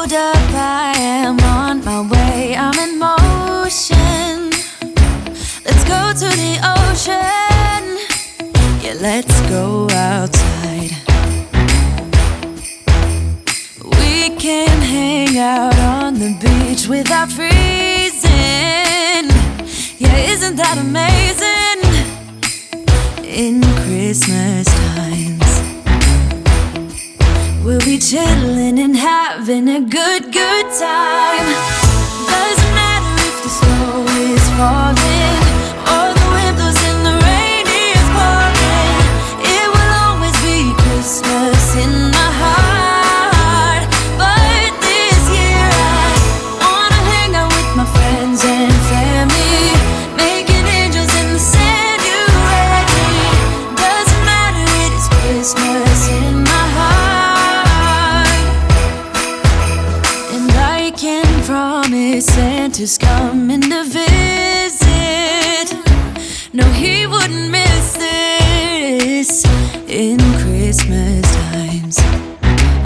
Hold up, I am on my way, I'm in motion. Let's go to the ocean. Yeah, let's go outside. We can hang out on the beach without freezing. Yeah, isn't that amazing? In Christmas times, we'll be chilling and having a good time. Doesn't matter if the snow is falling or the wind blows and the rain is pouring. It will always be Christmas in my heart. But this year I wanna hang out with my friends and family, making angels in the sand. You ready? Doesn't matter, it is Christmas in my heart. And I can promise Santa's coming to visit. No, he wouldn't miss this in Christmas times.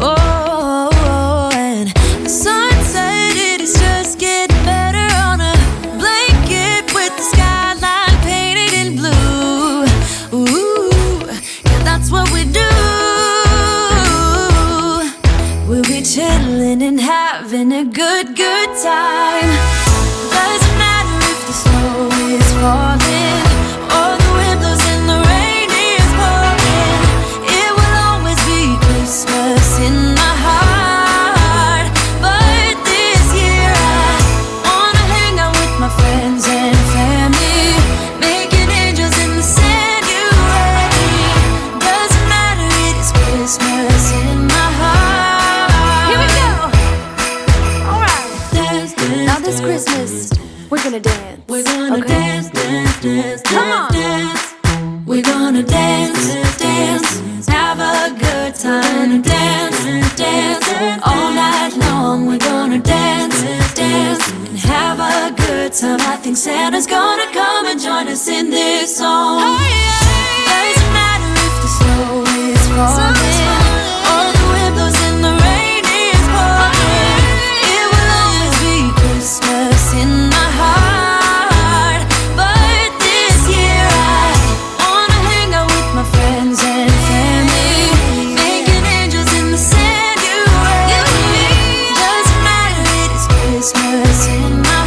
Oh, and the sun said it is just getting better on a blanket with the skyline painted in blue. Ooh, yeah, that's what we do. We'll be chilling and having a good time. Doesn't matter if the snow is falling or the wind blows and the rain is pouring. It will always be Christmas in my heart. But this year I wanna hang out with my friends and family, making angels in the sand. You ready? Doesn't matter, it is Christmas in my heart. Here we go. All right. Dance, dance, Now this Christmas, we're gonna dance. we're gonna dance, dance, dance, Come on. dance. We're gonna dance, dance, have a good time. Dance, dance, all night long. We're gonna dance, dance, and have a good time. I think Santa's gonna come and join us in this song. Doesn't matter if the snow is falling or the wind blows and the rain is pouring. It will always be Christmas in my heart. But this year I wanna hang out with my friends and family, making angels in the sand. You ready? Doesn't matter, it is Christmas in my